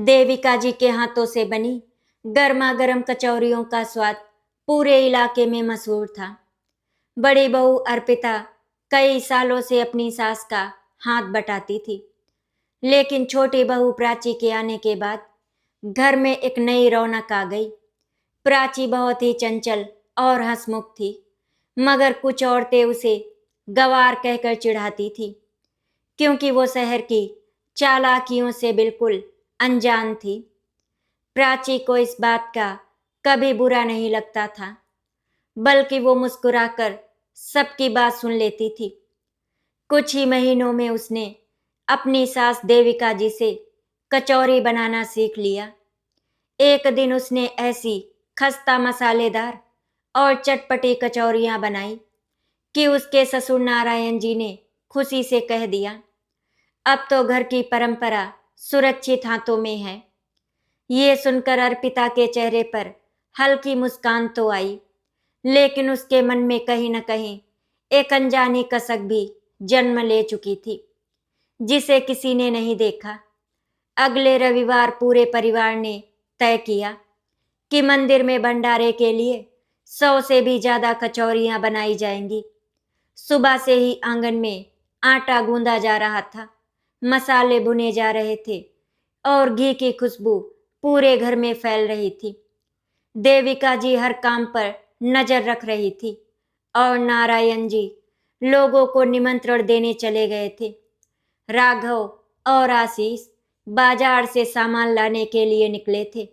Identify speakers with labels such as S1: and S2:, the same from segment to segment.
S1: देविका जी के हाथों से बनी गर्मा गर्म कचौरियों का स्वाद पूरे इलाके में मशहूर था। बड़ी बहू अर्पिता कई सालों से अपनी सास का हाथ बटाती थी, लेकिन छोटी बहू प्राची के आने के बाद घर में एक नई रौनक आ गई। प्राची बहुत ही चंचल और हंसमुख थी, मगर कुछ औरतें उसे गंवार कहकर चिढ़ाती थी, क्योंकि वो शहर की चालाकियों से बिल्कुल अनजान थी। प्राची को इस बात का कभी बुरा नहीं लगता था, बल्कि वो मुस्कुराकर सबकी बात सुन लेती थी। कुछ ही महीनों में उसने अपनी सास देविका जी से कचौरी बनाना सीख लिया। एक दिन उसने ऐसी खस्ता मसालेदार और चटपटी कचौरियां बनाई कि उसके ससुर नारायण जी ने खुशी से कह दिया, अब तो घर की परंपरा सुरक्षित हाथों में है। ये सुनकर अर्पिता के चेहरे पर हल्की मुस्कान तो आई, लेकिन उसके मन में कहीं न कहीं एक अनजानी कसक भी जन्म ले चुकी थी, जिसे किसी ने नहीं देखा। अगले रविवार पूरे परिवार ने तय किया कि मंदिर में भंडारे के लिए 100 से भी ज्यादा कचौरियां बनाई जाएंगी। सुबह से ही आंगन में आटा गूंदा जा रहा था, मसाले भुने जा रहे थे और घी की खुशबू पूरे घर में फैल रही थी। देविका जी हर काम पर नजर रख रही थी और नारायण जी लोगों को निमंत्रण देने चले गए थे। राघव और आशीष बाजार से सामान लाने के लिए निकले थे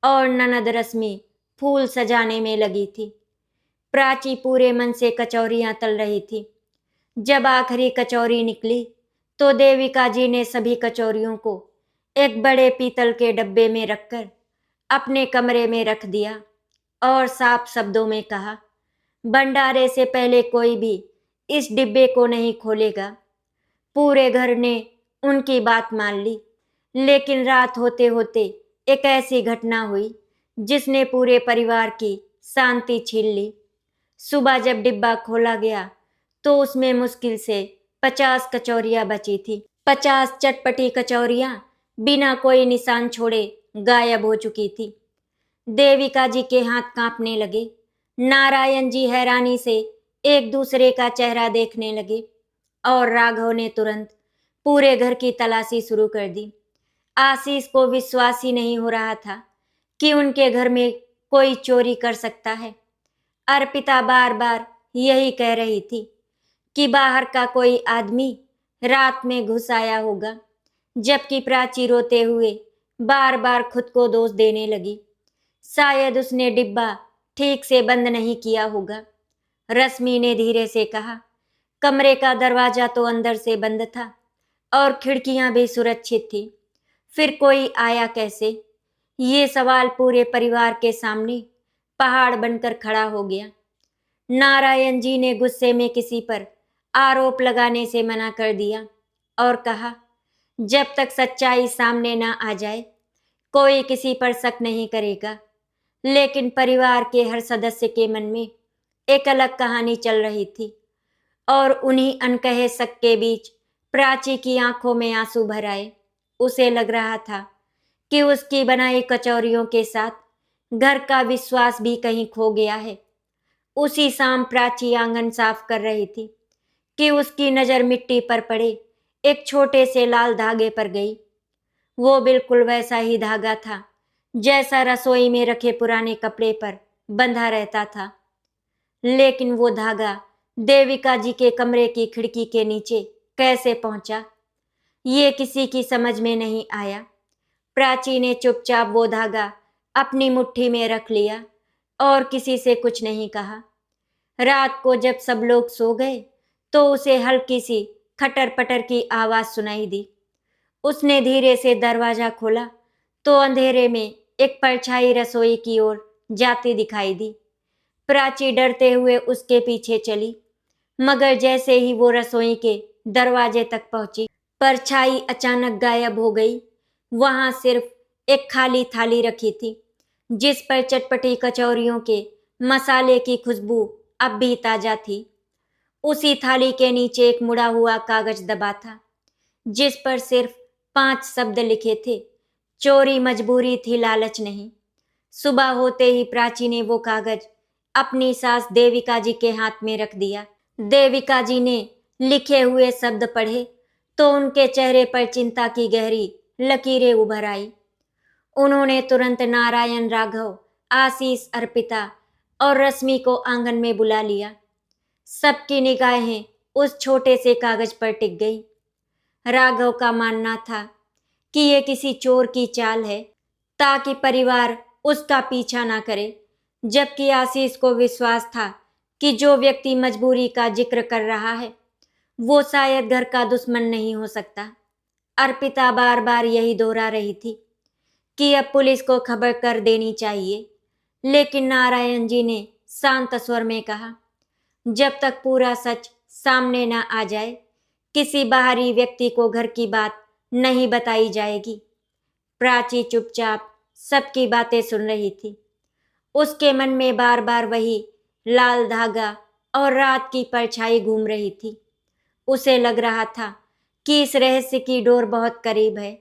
S1: और ननद रश्मि फूल सजाने में लगी थी। प्राची पूरे मन से कचौरियां तल रही थी। जब आखिरी कचौरी निकली तो देविका जी ने सभी कचौरियों को एक बड़े पीतल के डब्बे में रखकर अपने कमरे में रख दिया और साफ शब्दों में कहा, भंडारे से पहले कोई भी इस डिब्बे को नहीं खोलेगा। पूरे घर ने उनकी बात मान ली, लेकिन रात होते होते एक ऐसी घटना हुई जिसने पूरे परिवार की शांति छीन ली। सुबह जब डिब्बा खोला गया तो उसमें मुश्किल से 50 कचौरियां बची थी। 50 चटपटी कचौरियां बिना कोई निशान छोड़े गायब हो चुकी थी। देविका जी के हाथ कांपने लगे। नारायण जी हैरानी से एक दूसरे का चेहरा देखने लगे और राघव ने तुरंत पूरे घर की तलाशी शुरू कर दी। आशीष को विश्वास ही नहीं हो रहा था कि उनके घर में कोई चोरी कर सकता है। अर्पिता बार बार यही कह रही थी कि बाहर का कोई आदमी रात में घुस आया होगा, जबकि प्राची रोते हुए बार बार खुद को दोष देने लगी। शायद उसने डिब्बा ठीक से बंद नहीं किया होगा। रश्मि ने धीरे से कहा, कमरे का दरवाजा तो अंदर से बंद था और खिड़कियां भी सुरक्षित थी, फिर कोई आया कैसे? ये सवाल पूरे परिवार के सामने पहाड़ बनकर खड़ा हो गया। नारायण जी ने गुस्से में किसी पर आरोप लगाने से मना कर दिया और कहा, जब तक सच्चाई सामने ना आ जाए कोई किसी पर शक नहीं करेगा। लेकिन परिवार के हर सदस्य के मन में एक अलग कहानी चल रही थी और उन्हीं अनकहे शक के बीच प्राची की आंखों में आंसू भर आए। उसे लग रहा था कि उसकी बनाई कचौरियों के साथ घर का विश्वास भी कहीं खो गया है। उसी शाम प्राची आंगन साफ कर रही थी कि उसकी नजर मिट्टी पर पड़े एक छोटे से लाल धागे पर गई। वो बिल्कुल वैसा ही धागा था जैसा रसोई में रखे पुराने कपड़े पर बंधा रहता था, लेकिन वो धागा देविका जी के कमरे की खिड़की के नीचे कैसे पहुंचा, ये किसी की समझ में नहीं आया। प्राची ने चुपचाप वो धागा अपनी मुट्ठी में रख लिया और किसी से कुछ नहीं कहा। रात को जब सब लोग सो गए तो उसे हल्की सी खटर पटर की आवाज सुनाई दी। उसने धीरे से दरवाजा खोला तो अंधेरे में एक परछाई रसोई की ओर जाती दिखाई दी। प्राची डरते हुए उसके पीछे चली, मगर जैसे ही वो रसोई के दरवाजे तक पहुंची, परछाई अचानक गायब हो गई। वहां सिर्फ एक खाली थाली रखी थी, जिस पर चटपटी कचौरियों के मसाले की खुशबू अब भी ताजा थी। उसी थाली के नीचे एक मुड़ा हुआ कागज दबा था, जिस पर सिर्फ 5 शब्द लिखे थे, चोरी मजबूरी थी, लालच नहीं। सुबह होते ही प्राची ने वो कागज अपनी सास देविका जी के हाथ में रख दिया। देविका जी ने लिखे हुए शब्द पढ़े तो उनके चेहरे पर चिंता की गहरी लकीरें उभर आई। उन्होंने तुरंत नारायण, राघव, आशीष, अर्पिता और रश्मि को आंगन में बुला लिया। सबकी निगाहें उस छोटे से कागज पर टिक गई। राघव का मानना था कि ये किसी चोर की चाल है ताकि परिवार उसका पीछा ना करे, जबकि आशीष को विश्वास था कि जो व्यक्ति मजबूरी का जिक्र कर रहा है वो शायद घर का दुश्मन नहीं हो सकता। अर्पिता बार बार यही दोहरा रही थी कि अब पुलिस को खबर कर देनी चाहिए, लेकिन नारायण जी ने शांत स्वर में कहा, जब तक पूरा सच सामने न आ जाए किसी बाहरी व्यक्ति को घर की बात नहीं बताई जाएगी। प्राची चुपचाप सबकी बातें सुन रही थी। उसके मन में बार बार वही लाल धागा और रात की परछाई घूम रही थी। उसे लग रहा था कि इस रहस्य की डोर बहुत करीब है,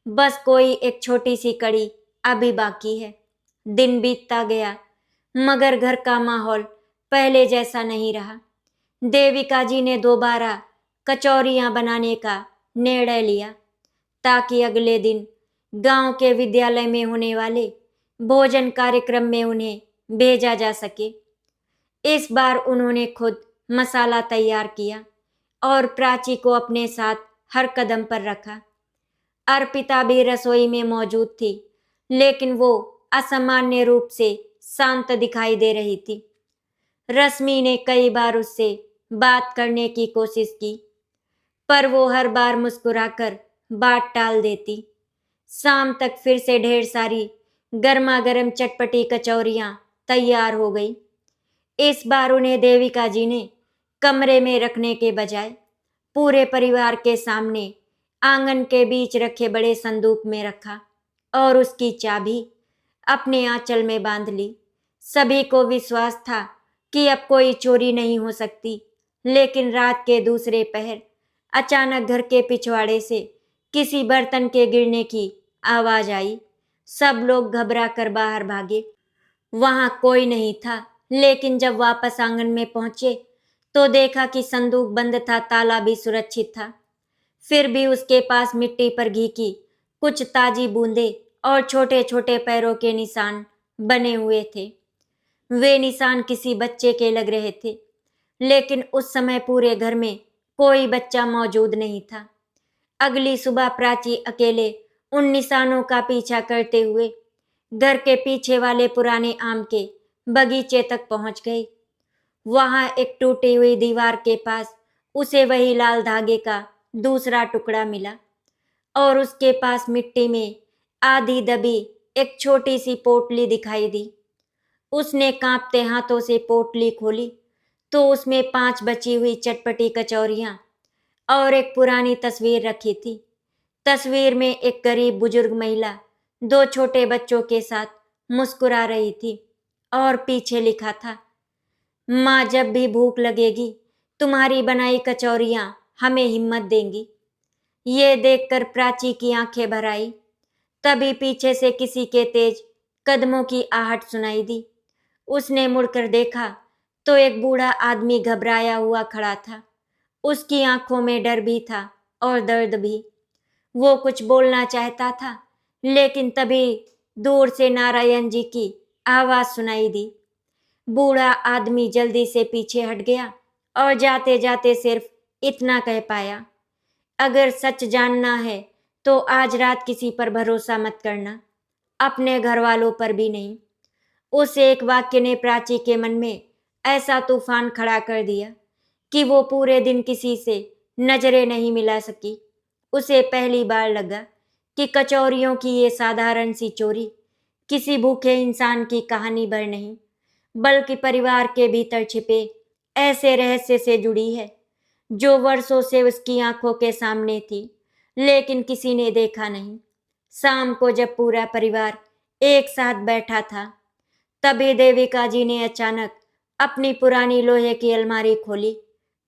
S1: बस कोई एक छोटी सी कड़ी अभी बाकी है। दिन बीतता गया मगर घर का माहौल पहले जैसा नहीं रहा। देविका जी ने दोबारा कचौरियां बनाने का निर्णय लिया ताकि अगले दिन गांव के विद्यालय में होने वाले भोजन कार्यक्रम में उन्हें भेजा जा सके। इस बार उन्होंने खुद मसाला तैयार किया और प्राची को अपने साथ हर कदम पर रखा। अर्पिता भी रसोई में मौजूद थी, लेकिन वो असामान्य रूप से शांत दिखाई दे रही थी। रश्मि ने कई बार उससे बात करने की कोशिश की, पर वो हर बार मुस्कुराकर बात टाल देती। शाम तक फिर से ढेर सारी गर्मा गर्म चटपटी कचौरियां तैयार हो गई। इस बार उन्हें देविका जी ने कमरे में रखने के बजाय पूरे परिवार के सामने आंगन के बीच रखे बड़े संदूक में रखा और उसकी चाबी अपने आंचल में बांध ली। सभी को विश्वास था कि अब कोई चोरी नहीं हो सकती, लेकिन रात के दूसरे पहर अचानक घर के पिछवाड़े से किसी बर्तन के गिरने की आवाज आई। सब लोग घबरा कर बाहर भागे। वहां कोई नहीं था, लेकिन जब वापस आंगन में पहुंचे तो देखा कि संदूक बंद था, ताला भी सुरक्षित था। फिर भी उसके पास मिट्टी पर घी की कुछ ताजी बूंदें और छोटे छोटे पैरों के निशान बने हुए थे। वे निशान किसी बच्चे के लग रहे थे, लेकिन उस समय पूरे घर में कोई बच्चा मौजूद नहीं था। अगली सुबह प्राची अकेले उन निशानों का पीछा करते हुए घर के पीछे वाले पुराने आम के बगीचे तक पहुंच गई। वहां एक टूटी हुई दीवार के पास उसे वही लाल धागे का दूसरा टुकड़ा मिला और उसके पास मिट्टी में आधी दबी एक छोटी सी पोटली दिखाई दी। उसने कांपते हाथों से पोटली खोली तो उसमें 5 बची हुई चटपटी कचौरियां और एक पुरानी तस्वीर रखी थी। तस्वीर में एक गरीब बुजुर्ग महिला 2 छोटे बच्चों के साथ मुस्कुरा रही थी और पीछे लिखा था, माँ जब भी भूख लगेगी तुम्हारी बनाई कचौरियां हमें हिम्मत देंगी। ये देखकर प्राची की आंखें भर आई। तभी पीछे से किसी के तेज कदमों की आहट सुनाई दी। उसने मुड़कर देखा तो एक बूढ़ा आदमी घबराया हुआ खड़ा था। उसकी आंखों में डर भी था और दर्द भी। वो कुछ बोलना चाहता था, लेकिन तभी दूर से नारायण जी की आवाज सुनाई दी। बूढ़ा आदमी जल्दी से पीछे हट गया और जाते जाते सिर्फ इतना कह पाया, अगर सच जानना है तो आज रात किसी पर भरोसा मत करना, अपने घर वालों पर भी नहीं। उस एक वाक्य ने प्राची के मन में ऐसा तूफान खड़ा कर दिया कि वो पूरे दिन किसी से नजरें नहीं मिला सकी। उसे पहली बार लगा कि कचौरियों की ये साधारण सी चोरी किसी भूखे इंसान की कहानी भर नहीं, बल्कि परिवार के भीतर छिपे ऐसे रहस्य से जुड़ी है जो वर्षों से उसकी आंखों के सामने थी, लेकिन किसी ने देखा नहीं। शाम को जब पूरा परिवार एक साथ बैठा था, तभी देविका जी ने अचानक अपनी पुरानी लोहे की अलमारी खोली।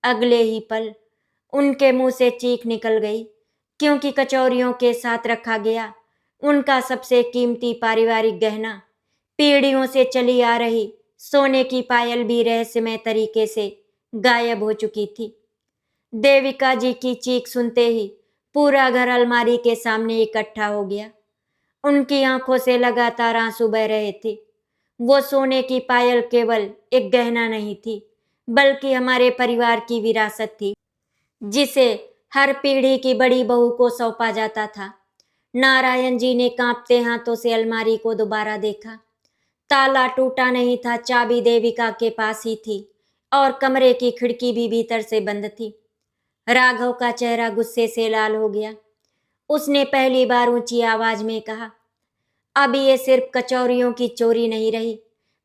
S1: अगले ही पल उनके मुंह से चीख निकल गई, क्योंकि कचौरियों के साथ रखा गया उनका सबसे कीमती पारिवारिक गहना, पीढ़ियों से चली आ रही सोने की पायल भी रहस्यमय तरीके से गायब हो चुकी थी। देविका जी की चीख सुनते ही पूरा घर अलमारी के सामने इकट्ठा हो गया। उनकी आंखों से लगातार आंसू बह रहे थे। वो सोने की पायल केवल एक गहना नहीं थी, बल्कि हमारे परिवार की विरासत थी, जिसे हर पीढ़ी की बड़ी बहू को सौंपा जाता था। नारायण जी ने कांपते हाथों से अलमारी को दोबारा देखा। ताला टूटा नहीं था, चाबी देविका के पास ही थी और कमरे की खिड़की भी भीतर से बंद थी। राघव का चेहरा गुस्से से लाल हो गया। उसने पहली बार ऊंची आवाज में कहा, अब ये सिर्फ कचौरियों की चोरी नहीं रही,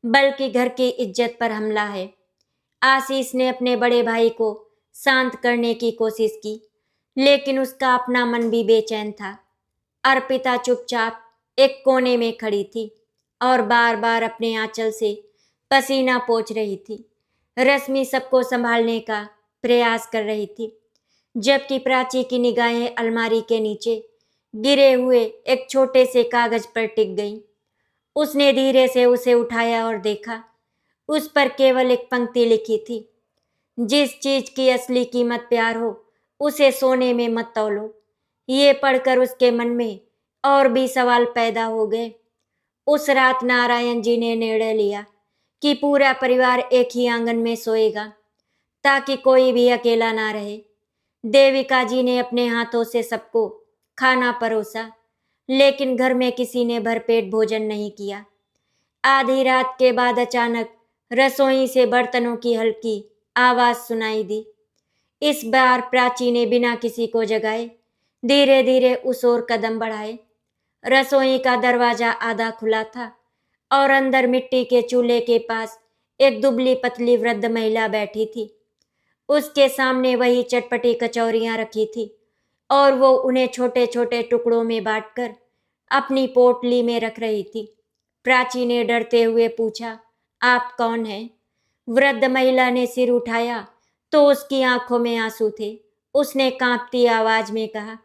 S1: बल्कि घर की इज्जत पर हमला है। आशीष ने अपने बड़े भाई को शांत करने की कोशिश की, लेकिन उसका अपना मन भी बेचैन था। अर्पिता चुपचाप एक कोने में खड़ी थी और बार बार अपने आंचल से पसीना पोंछ रही थी। रश्मि सबको संभालने का प्रयास कर रही थी, जबकि प्राची की निगाहें अलमारी के नीचे गिरे हुए एक छोटे से कागज पर टिक गईं। उसने धीरे से उसे उठाया और देखा। उस पर केवल एक पंक्ति लिखी थी, जिस चीज की असली कीमत प्यार हो, उसे सोने में मत तौलो। ये पढ़कर उसके मन में और भी सवाल पैदा हो गए। उस रात नारायण जी ने निर्णय लिया कि पूरा परिवार एक ही आंगन में सोएगा, ताकि कोई भी अकेला ना रहे। देविका जी ने अपने हाथों से सबको खाना परोसा, लेकिन घर में किसी ने भरपेट भोजन नहीं किया। आधी रात के बाद अचानक रसोई से बर्तनों की हल्की आवाज सुनाई दी। इस बार प्राची ने बिना किसी को जगाए धीरे धीरे उस ओर कदम बढ़ाए। रसोई का दरवाजा आधा खुला था और अंदर मिट्टी के चूल्हे के पास एक दुबली पतली वृद्ध महिला बैठी थी। उसके सामने वही चटपटी कचौरियां रखी थी और वो उन्हें छोटे छोटे टुकड़ों में बांटकर अपनी पोटली में रख रही थी। प्राची ने डरते हुए पूछा, आप कौन हैं? वृद्ध महिला ने सिर उठाया तो उसकी आंखों में आंसू थे। उसने कांपती आवाज में कहा,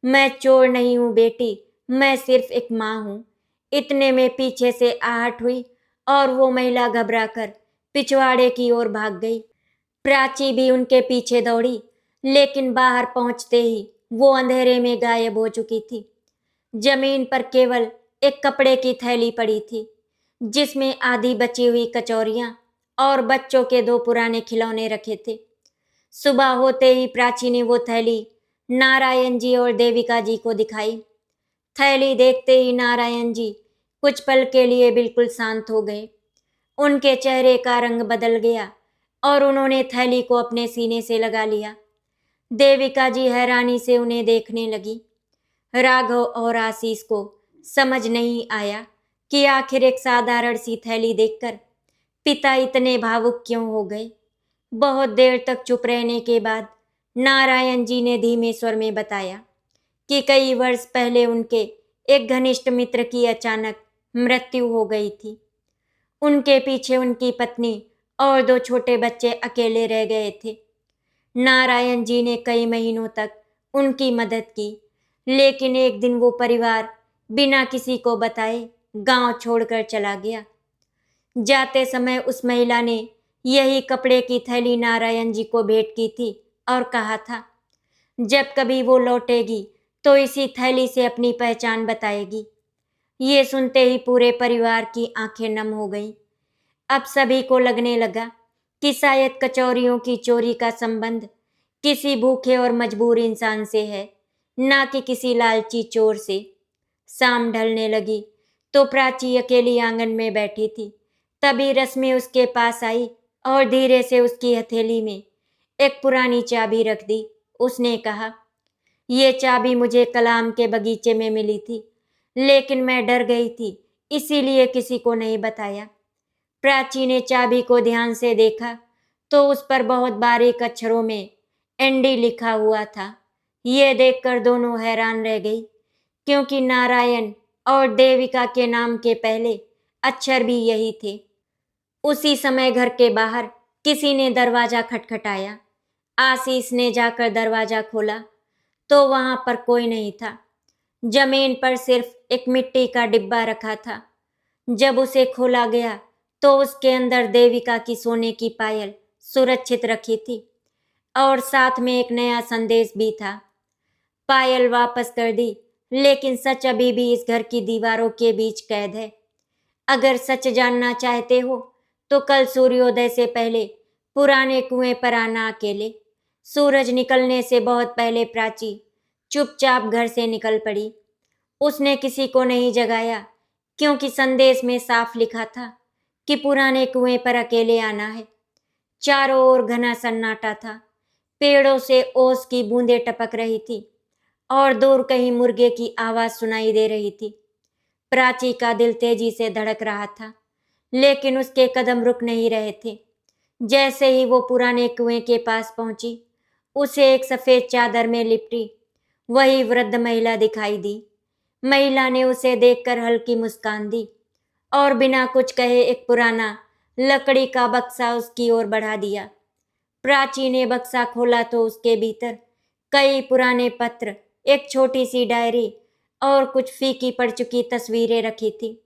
S1: मैं चोर नहीं हूं बेटी, मैं सिर्फ एक माँ हूं। इतने में पीछे से आहट हुई और वो महिला घबराकर पिछवाड़े की ओर भाग गई। प्राची भी उनके पीछे दौड़ी, लेकिन बाहर पहुंचते ही वो अंधेरे में गायब हो चुकी थी। जमीन पर केवल एक कपड़े की थैली पड़ी थी, जिसमें आधी बची हुई कचौरियां और बच्चों के 2 पुराने खिलौने रखे थे। सुबह होते ही प्राची ने वो थैली नारायण जी और देविका जी को दिखाई। थैली देखते ही नारायण जी कुछ पल के लिए बिल्कुल शांत हो गए। उनके चेहरे का रंग बदल गया और उन्होंने थैली को अपने सीने से लगा लिया। देविका जी हैरानी से उन्हें देखने लगी। राघव और आशीष को समझ नहीं आया कि आखिर एक साधारण सी थैली देखकर पिता इतने भावुक क्यों हो गए। बहुत देर तक चुप रहने के बाद नारायण जी ने धीमे स्वर में बताया कि कई वर्ष पहले उनके एक घनिष्ठ मित्र की अचानक मृत्यु हो गई थी। उनके पीछे उनकी पत्नी और 2 छोटे बच्चे अकेले रह गए थे। नारायण जी ने कई महीनों तक उनकी मदद की, लेकिन एक दिन वो परिवार बिना किसी को बताए गांव छोड़कर चला गया। जाते समय उस महिला ने यही कपड़े की थैली नारायण जी को भेंट की थी और कहा था, जब कभी वो लौटेगी तो इसी थैली से अपनी पहचान बताएगी। ये सुनते ही पूरे परिवार की आंखें नम हो गईं। अब सभी को लगने लगा कि शायद कचौरियों की चोरी का संबंध किसी भूखे और मजबूर इंसान से है, ना कि किसी लालची चोर से। शाम ढलने लगी तो प्राची अकेली आंगन में बैठी थी। तभी रश्मि उसके पास आई और धीरे से उसकी हथेली में एक पुरानी चाबी रख दी। उसने कहा, ये चाबी मुझे कलाम के बगीचे में मिली थी, लेकिन मैं डर गई थी, इसीलिए किसी को नहीं बताया। प्राची ने चाबी को ध्यान से देखा तो उस पर बहुत बारीक अक्षरों में एनडी लिखा हुआ था। ये देखकर दोनों हैरान रह गई, क्योंकि नारायण और देविका के नाम के पहले अक्षर भी यही थे। उसी समय घर के बाहर किसी ने दरवाजा खटखटाया। आशीष ने जाकर दरवाजा खोला तो वहां पर कोई नहीं था। जमीन पर सिर्फ एक मिट्टी का डिब्बा रखा था। जब उसे खोला गया तो उसके अंदर देविका की सोने की पायल सुरक्षित रखी थी और साथ में एक नया संदेश भी था। पायल वापस कर दी, लेकिन सच अभी भी इस घर की दीवारों के बीच कैद है। अगर सच जानना चाहते हो तो कल सूर्योदय से पहले पुराने कुएं पर आना अकेले। सूरज निकलने से बहुत पहले प्राची चुपचाप घर से निकल पड़ी। उसने किसी को नहीं जगाया, क्योंकि संदेश में साफ लिखा था कि पुराने कुएं पर अकेले आना है। चारों ओर घना सन्नाटा था। पेड़ों से ओस की बूंदें टपक रही थी और दूर कहीं मुर्गे की आवाज सुनाई दे रही थी। प्राची का दिल तेजी से धड़क रहा था, लेकिन उसके कदम रुक नहीं रहे थे। जैसे ही वो पुराने कुएं के पास पहुंची, उसे एक सफेद चादर में लिपटी वही वृद्ध महिला दिखाई दी। महिला ने उसे देखकर हल्की मुस्कान दी और बिना कुछ कहे एक पुराना लकड़ी का बक्सा उसकी ओर बढ़ा दिया। प्राची ने बक्सा खोला तो उसके भीतर कई पुराने पत्र, एक छोटी सी डायरी और कुछ फीकी पड़ चुकी तस्वीरें रखी थी।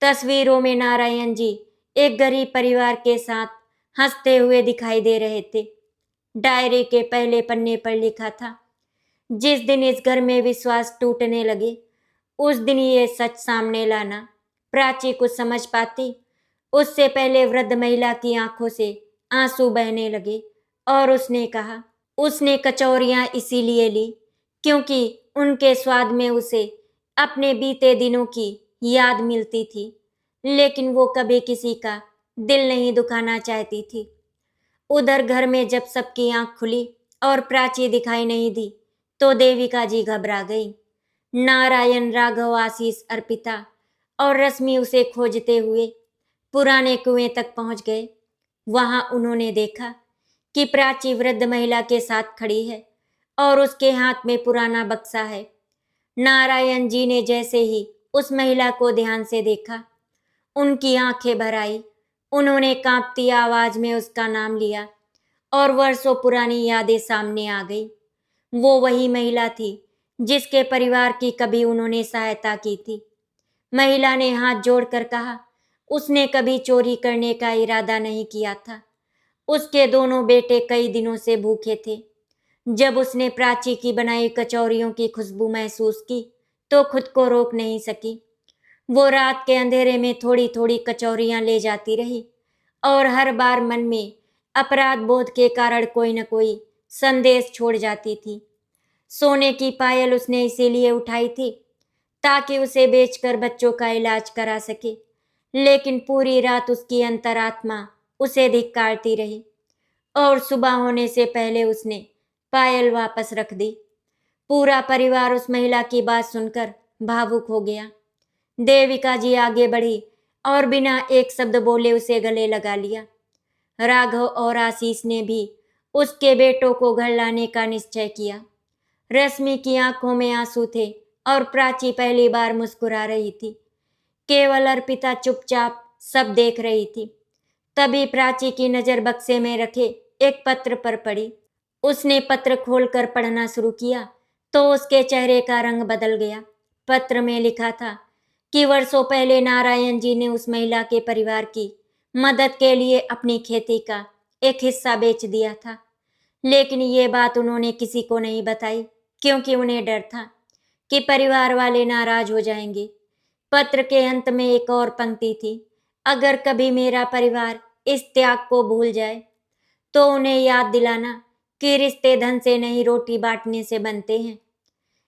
S1: तस्वीरों में नारायण जी एक गरीब परिवार के साथ हंसते हुए दिखाई दे रहे थे। डायरी के पहले पन्ने पर लिखा था, जिस दिन इस घर में विश्वास टूटने लगे उस दिन ये सच सामने लाना। प्राची कुछ समझ पाती उससे पहले वृद्ध महिला की आंखों से आंसू बहने लगे और उसने कहा, उसने कचौरियां इसीलिए ली क्योंकि उनके स्वाद में उसे अपने बीते दिनों की याद मिलती थी, लेकिन वो कभी किसी का दिल नहीं दुखाना चाहती थी। उधर घर में जब सबकी आंख खुली और प्राची दिखाई नहीं दी तो देविका जी घबरा गई। नारायण, राघव, आशीष, अर्पिता और रश्मि उसे खोजते हुए पुराने कुएं तक पहुंच गए। वहां उन्होंने देखा कि प्राची वृद्ध महिला के साथ खड़ी है और उसके हाथ में पुराना बक्सा है। नारायण जी ने जैसे ही उस महिला को ध्यान से देखा, उनकी आंखें भर आई। उन्होंने कांपती आवाज में उसका नाम लिया और वर्षों पुरानी यादें सामने आ गई। वो वही महिला थी जिसके परिवार की कभी उन्होंने सहायता की थी। महिला ने हाथ जोड़कर कहा, उसने कभी चोरी करने का इरादा नहीं किया था। उसके दोनों बेटे कई दिनों से भूखे थे। जब उसने प्राची की बनाई कचौरियों की खुशबू महसूस की तो खुद को रोक नहीं सकी। वो रात के अंधेरे में थोड़ी थोड़ी कचौरियां ले जाती रही और हर बार मन में अपराध बोध के कारण कोई न कोई संदेश छोड़ जाती थी। सोने की पायल उसने इसीलिए उठाई थी ताकि उसे बेचकर बच्चों का इलाज करा सके, लेकिन पूरी रात उसकी अंतरात्मा उसे धिक्कारती रही और सुबह होने से पहले उसने पायल वापस रख दी। पूरा परिवार उस महिला की बात सुनकर भावुक हो गया। देविका जी आगे बढ़ी और बिना एक शब्द बोले उसे गले लगा लिया। राघव और आशीष ने भी उसके बेटों को घर लाने का निश्चय किया। रश्मि की आंखों में आंसू थे और प्राची पहली बार मुस्कुरा रही थी। केवल अर्पिता चुपचाप सब देख रही थी। तभी प्राची की नजर बक्से में रखे एक पत्र पर पड़ी। उसने पत्र खोलकर पढ़ना शुरू किया तो उसके चेहरे का रंग बदल गया। पत्र में लिखा था कि वर्षों पहले नारायण जी ने उस महिला के परिवार की मदद के लिए अपनी खेती का एक हिस्सा बेच दिया था, लेकिन ये बात उन्होंने किसी को नहीं बताई क्योंकि उन्हें डर था कि परिवार वाले नाराज हो जाएंगे। पत्र के अंत में एक और पंक्ति थी, अगर कभी मेरा परिवार इस त्याग को भूल जाए तो उन्हें याद दिलाना कि रिश्ते धन से नहीं रोटी बांटने से बनते हैं।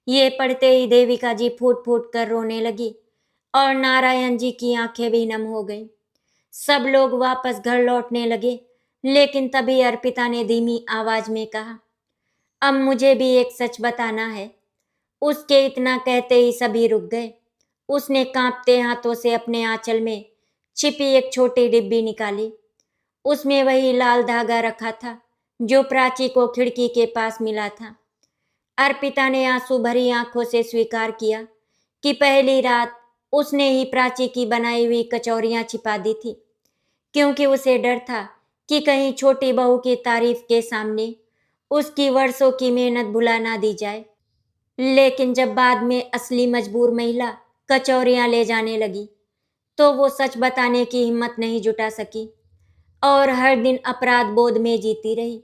S1: ये पढ़ते ही देविका जी फूट फूट कर रोने लगी और नारायण जी की आंखें भी नम हो गईं। सब लोग वापस घर लौटने लगे, लेकिन तभी अर्पिता ने धीमी आवाज में कहा, अब मुझे भी एक सच बताना है। उसके इतना कहते ही सभी रुक गए। उसने कांपते हाथों से अपने आंचल में छिपी एक छोटी डिब्बी निकाली। उसमें वही लाल धागा रखा था जो प्राची को खिड़की के पास मिला था। अर्पिता ने आंसू भरी आंखों से स्वीकार किया कि पहली रात उसने ही प्राची की बनाई हुई कचौरियां छिपा दी थी, क्योंकि उसे डर था कि कहीं छोटी बहू की तारीफ के सामने उसकी वर्षों की मेहनत भुला ना दी जाए। लेकिन जब बाद में असली मजबूर महिला कचौरियां ले जाने लगी तो वो सच बताने की हिम्मत नहीं जुटा सकी और हर दिन अपराध बोध में जीती रही।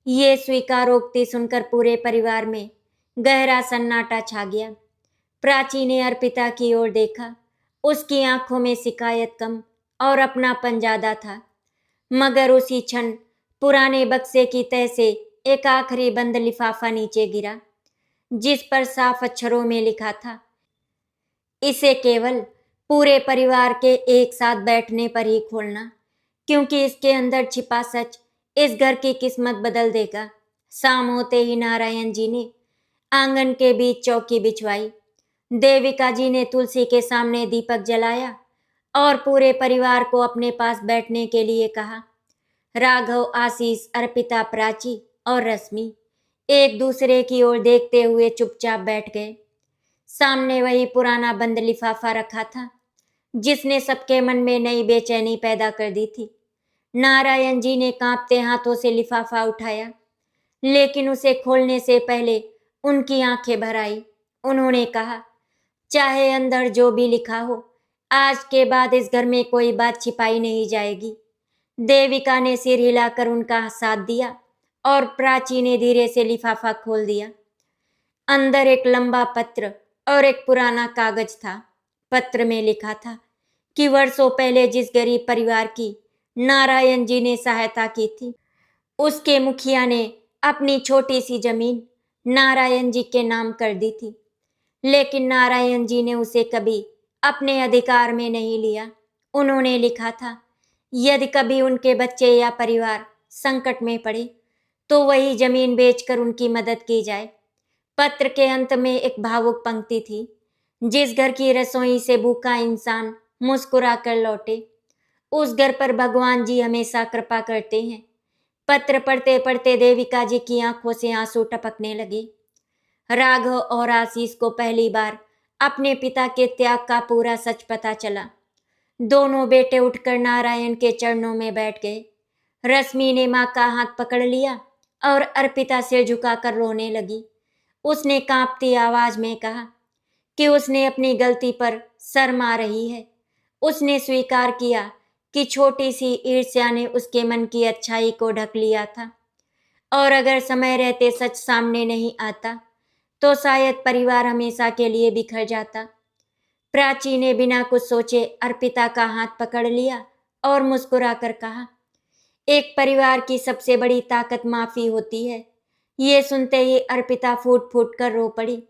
S1: ये स्वीकारोक्ति सुनकर पूरे परिवार में गहरा सन्नाटा छा गया। प्राची ने अर्पिता की ओर देखा। उसकी आंखों में शिकायत कम और अपनापन ज्यादा था। मगर उसी क्षण पुराने बक्से की तह से एक आखिरी बंद लिफाफा नीचे गिरा, जिस पर साफ अक्षरों में लिखा था, इसे केवल पूरे परिवार के एक साथ बैठने पर ही खोलना, क्योंकि इसके अंदर छिपा सच इस घर की किस्मत बदल देगा। शाम होते ही नारायण जी ने आंगन के बीच चौकी बिछवाई। देविका जी ने तुलसी के सामने दीपक जलाया और पूरे परिवार को अपने पास बैठने के लिए कहा। राघव, आशीष, अर्पिता, प्राची और रश्मि एक दूसरे की ओर देखते हुए चुपचाप बैठ गए। सामने वही पुराना बंद लिफाफा रखा था जिसने सबके मन में नई बेचैनी पैदा कर दी थी। नारायण जी ने कांपते हाथों से लिफाफा उठाया, लेकिन उसे खोलने से पहले उनकी आंखें भर आई। उन्होंने कहा, चाहे अंदर जो भी लिखा हो, आज के बाद इस घर में कोई बात छिपाई नहीं जाएगी। देविका ने सिर हिलाकर उनका साथ दिया और प्राची ने धीरे से लिफाफा खोल दिया। अंदर एक लंबा पत्र और एक पुराना कागज था। पत्र में लिखा था कि वर्षों पहले जिस गरीब परिवार की नारायण जी ने सहायता की थी, उसके मुखिया ने अपनी छोटी सी जमीन नारायण जी के नाम कर दी थी, लेकिन नारायण जी ने उसे कभी अपने अधिकार में नहीं लिया। उन्होंने लिखा था, यदि कभी उनके बच्चे या परिवार संकट में पड़े तो वही जमीन बेचकर उनकी मदद की जाए। पत्र के अंत में एक भावुक पंक्ति थी, जिस घर की रसोई से भूखा इंसान मुस्कुरा कर लौटे, उस घर पर भगवान जी हमेशा कृपा करते हैं। पत्र पढ़ते पढ़ते देविका जी की आंखों से आंसू टपकने लगे। राघव और आशीष को पहली बार अपने पिता के त्याग का पूरा सच पता चला। दोनों बेटे उठकर नारायण के चरणों में बैठ गए। रश्मि ने माँ का हाथ पकड़ लिया और अर्पिता सिर झुकाकर रोने लगी। उसने कांपती आवाज में कहा कि उसने अपनी गलती पर शर्मा रही है। उसने स्वीकार किया कि छोटी सी ईर्ष्या ने उसके मन की अच्छाई को ढक लिया था, और अगर समय रहते सच सामने नहीं आता तो शायद परिवार हमेशा के लिए बिखर जाता। प्राची ने बिना कुछ सोचे अर्पिता का हाथ पकड़ लिया और मुस्कुराकर कहा, एक परिवार की सबसे बड़ी ताकत माफी होती है। ये सुनते ही अर्पिता फूट फूट कर रो पड़ी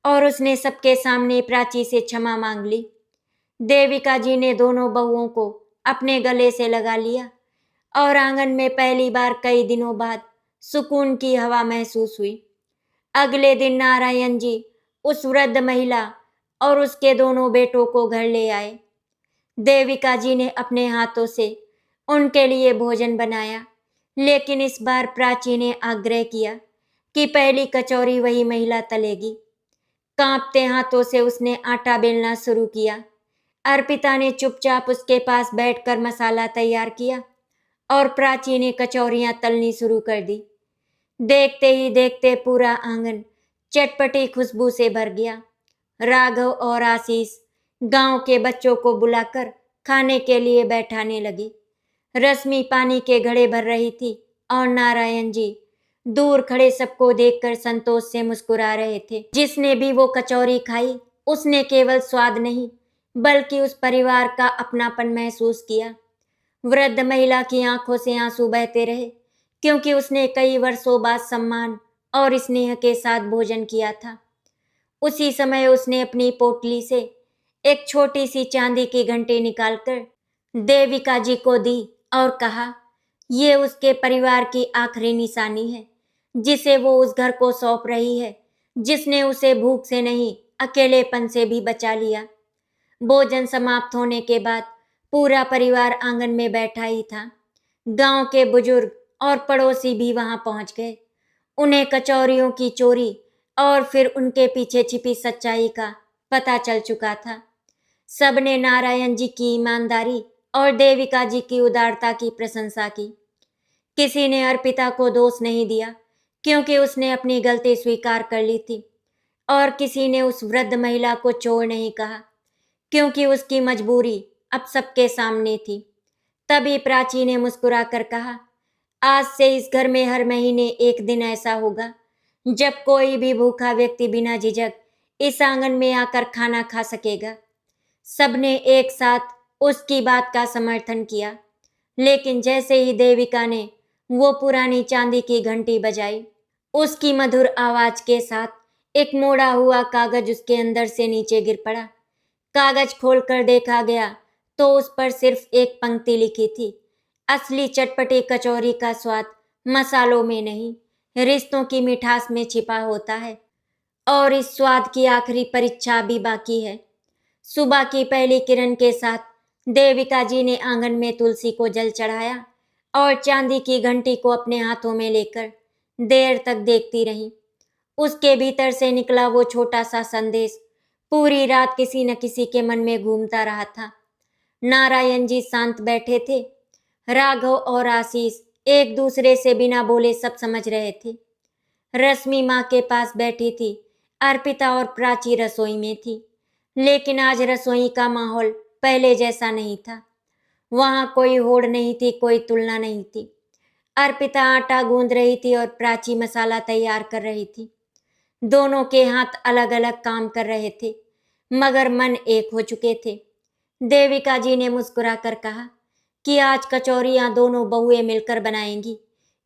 S1: और उसने सबके सामने प्राची से क्षमा मांग ली। देविका जी ने दोनों बहुओं को अपने गले से लगा लिया और आंगन में पहली बार कई दिनों बाद सुकून की हवा महसूस हुई। अगले दिन नारायण जी उस वृद्ध महिला और उसके दोनों बेटों को घर ले आए। देविका जी ने अपने हाथों से उनके लिए भोजन बनाया, लेकिन इस बार प्राची ने आग्रह किया कि पहली कचौरी वही महिला तलेगी। कांपते हाथों से उसने आटा बेलना शुरू किया। अर्पिता ने चुपचाप उसके पास बैठकर मसाला तैयार किया और प्राची ने कचौरियां तलनी शुरू कर दी। देखते ही देखते पूरा आंगन चटपटी खुशबू से भर गया। राघव और आशीष गांव के बच्चों को बुलाकर खाने के लिए बैठाने लगे। रश्मि पानी के घड़े भर रही थी और नारायण जी दूर खड़े सबको देखकर संतोष से मुस्कुरा रहे थे। जिसने भी वो कचौरी खाई उसने केवल स्वाद नहीं बल्कि उस परिवार का अपनापन महसूस किया। वृद्ध महिला की आंखों से आंसू बहते रहे, क्योंकि उसने कई वर्षों बाद सम्मान और स्नेह के साथ भोजन किया था। उसी समय उसने अपनी पोटली से एक छोटी सी चांदी की घंटी निकालकर देविका जी को दी और कहा, ये उसके परिवार की आखिरी निशानी है जिसे वो उस घर को सौंप रही है जिसने उसे भूख से नहीं अकेलेपन से भी बचा लिया। भोजन समाप्त होने के बाद पूरा परिवार आंगन में बैठा ही था। गांव के बुजुर्ग और पड़ोसी भी वहां पहुंच गए। उन्हें कचौरियों की चोरी और फिर उनके पीछे छिपी सच्चाई का पता चल चुका था। सबने नारायण जी की ईमानदारी और देविका जी की उदारता की प्रशंसा की। किसी ने अर्पिता को दोष नहीं दिया, क्योंकि उसने अपनी गलती स्वीकार कर ली थी और किसी ने उस वृद्ध महिला को चोर नहीं कहा, क्योंकि उसकी मजबूरी अब सबके सामने थी। तभी प्राची ने मुस्कुराकर कहा, आज से इस घर में हर महीने एक दिन ऐसा होगा जब कोई भी भूखा व्यक्ति बिना झिझक इस आंगन में आकर खाना खा सकेगा। सबने एक साथ उसकी बात का समर्थन किया, लेकिन जैसे ही देविका ने वो पुरानी चांदी की घंटी बजाई, उसकी मधुर आवाज के साथ एक मोड़ा हुआ कागज उसके अंदर से नीचे गिर पड़ा। कागज खोलकर देखा गया तो उस पर सिर्फ एक पंक्ति लिखी थी, असली चटपटी कचौरी का स्वाद मसालों में नहीं, रिश्तों की मिठास में छिपा होता है। और इस स्वाद की आखिरी परीक्षा भी बाकी है। सुबह की पहली किरण के साथ देविका जी ने आंगन में तुलसी को जल चढ़ाया और चांदी की घंटी को अपने हाथों में लेकर देर तक देखती रही। उसके भीतर से निकला वो छोटा सा संदेश पूरी रात किसी न किसी के मन में घूमता रहा था। नारायण जी शांत बैठे थे। राघव और आशीष एक दूसरे से बिना बोले सब समझ रहे थे। रश्मि माँ के पास बैठी थी। अर्पिता और प्राची रसोई में थी, लेकिन आज रसोई का माहौल पहले जैसा नहीं था। वहां कोई होड़ नहीं थी, कोई तुलना नहीं थी। अर्पिता आटा गूंद रही थी और प्राची मसाला तैयार कर रही थी। दोनों के हाथ अलग अलग काम कर रहे थे, मगर मन एक हो चुके थे। देविका जी ने मुस्कुराकर कहा कि आज कचौरियां दोनों बहुएं मिलकर बनाएंगी,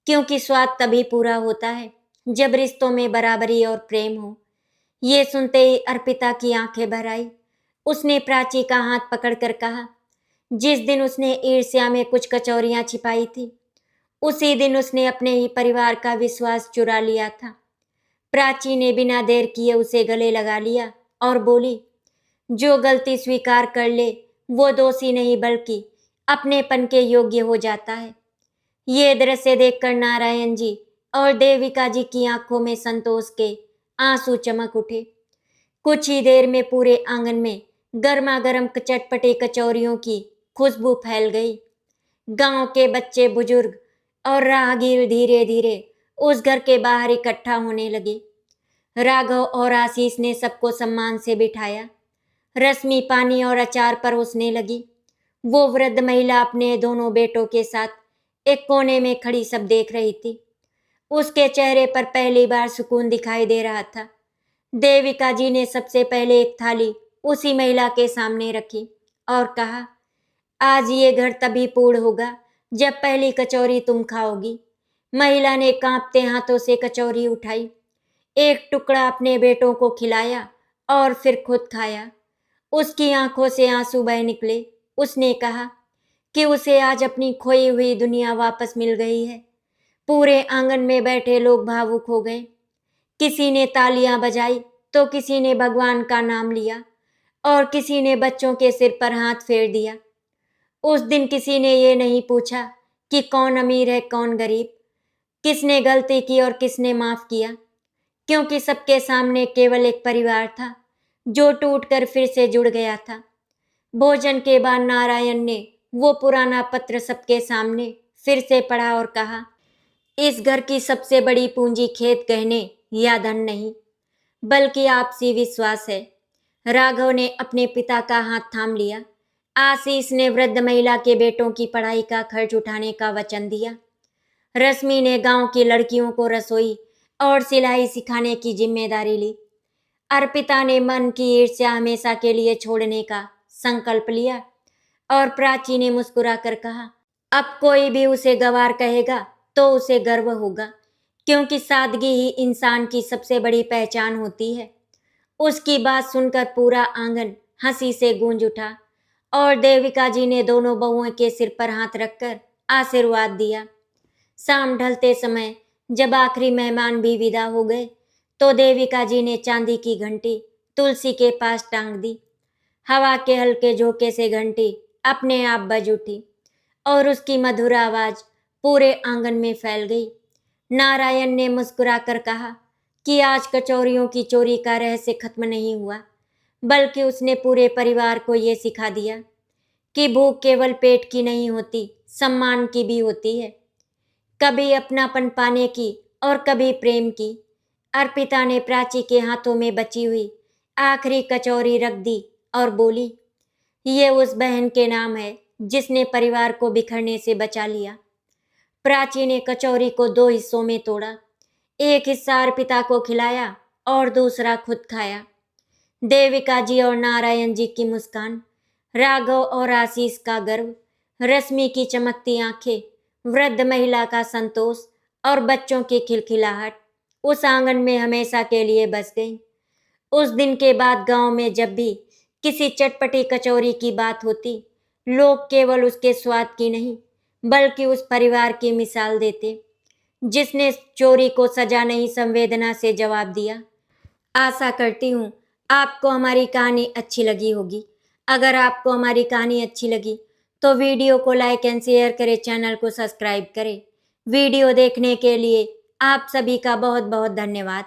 S1: क्योंकि स्वाद तभी पूरा होता है जब रिश्तों में बराबरी और प्रेम हो। ये सुनते ही अर्पिता की आंखें भर आई। उसने प्राची का हाथ पकड़कर कहा, जिस दिन उसने ईर्ष्या में कुछ कचौरियां छिपाई थी, उसी दिन उसने अपने ही परिवार का विश्वास चुरा लिया था। प्राची ने बिना देर किए उसे गले लगा लिया और बोली, जो गलती स्वीकार कर ले वो दोषी नहीं बल्कि अपनेपन के योग्य हो जाता है। ये दृश्य देखकर नारायण जी और देविका जी की आंखों में संतोष के आंसू चमक उठे। कुछ ही देर में पूरे आंगन में गर्मा गर्म चटपटे कचौरियों की खुशबू फैल गई। गांव के बच्चे, बुजुर्ग और राहगीर धीरे धीरे उस घर के बाहर इकट्ठा होने लगे। राघव और आशीष ने सबको सम्मान से बिठाया। रश्मि पानी और अचार परोसने लगी। वो वृद्ध महिला अपने दोनों बेटों के साथ एक कोने में खड़ी सब देख रही थी। उसके चेहरे पर पहली बार सुकून दिखाई दे रहा था। देविका जी ने सबसे पहले एक थाली उसी महिला के सामने रखी और कहा, आज ये घर तभी पूर्ण होगा जब पहली कचौरी तुम खाओगी। महिला ने कांपते हाथों से कचौरी उठाई, एक टुकड़ा अपने बेटों को खिलाया और फिर खुद खाया। उसकी आंखों से आंसू बह निकले। उसने कहा कि उसे आज अपनी खोई हुई दुनिया वापस मिल गई है। पूरे आंगन में बैठे लोग भावुक हो गए। किसी ने तालियां बजाई तो किसी ने भगवान का नाम लिया और किसी ने बच्चों के सिर पर हाथ फेर दिया। उस दिन किसी ने ये नहीं पूछा कि कौन अमीर है कौन गरीब, किसने गलती की और किसने माफ किया, क्योंकि सबके सामने केवल एक परिवार था जो टूटकर फिर से जुड़ गया था। भोजन के बाद नारायण ने वो पुराना पत्र सबके सामने फिर से पढ़ा और कहा, इस घर की सबसे बड़ी पूंजी खेत गहने या धन नहीं, बल्कि आपसी विश्वास है। राघव ने अपने पिता का हाथ थाम लिया। आशीष ने वृद्ध महिला के बेटों की पढ़ाई का खर्च उठाने का वचन दिया। रश्मि ने गांव की लड़कियों को रसोई और सिलाई सिखाने की जिम्मेदारी ली। अर्पिता ने मन की ईर्ष्या हमेशा के लिए छोड़ने का संकल्प लिया और प्राची ने मुस्कुराकर कहा, अब कोई भी उसे गवार कहेगा तो उसे गर्व होगा, क्योंकि सादगी ही इंसान की सबसे बड़ी पहचान होती है। उसकी बात सुनकर पूरा आंगन हंसी से गूंज उठा और देविका जी ने दोनों बहुओं के सिर पर हाथ रखकर आशीर्वाद दिया। शाम ढलते समय जब आखिरी मेहमान भी विदा हो गए तो देविका जी ने चांदी की घंटी तुलसी के पास टांग दी। हवा के हल्के झोंके से घंटी अपने आप बज उठी और उसकी मधुर आवाज पूरे आंगन में फैल गई। नारायण ने मुस्कुराकर कहा कि आज कचौरियों की चोरी का रहस्य खत्म नहीं हुआ, बल्कि उसने पूरे परिवार को ये सिखा दिया कि भूख केवल पेट की नहीं होती, सम्मान की भी होती है। कभी अपनापन पाने की और कभी प्रेम की। अर्पिता ने प्राची के हाथों में बची हुई आखिरी कचौरी रख दी और बोली, ये उस बहन के नाम है जिसने परिवार को बिखरने से बचा लिया। प्राची ने कचौरी को 2 हिस्सों में तोड़ा। एक हिस्सा अर्पिता को खिलाया और दूसरा खुद खाया। देविका जी और नारायण जी की मुस्कान, राघव और आशीष का गर्व, रश्मि की चमकती आंखें, वृद्ध महिला का संतोष और बच्चों की खिलखिलाहट उस आंगन में हमेशा के लिए बस गई। उस दिन के बाद गांव में जब भी किसी चटपटी कचौरी की बात होती, लोग केवल उसके स्वाद की नहीं बल्कि उस परिवार की मिसाल देते जिसने चोरी को सजा नहीं संवेदना से जवाब दिया। आशा करती हूँ आपको हमारी कहानी अच्छी लगी होगी। अगर आपको हमारी कहानी अच्छी लगी तो वीडियो को लाइक एंड शेयर करें, चैनल को सब्सक्राइब करें। वीडियो देखने के लिए आप सभी का बहुत बहुत धन्यवाद।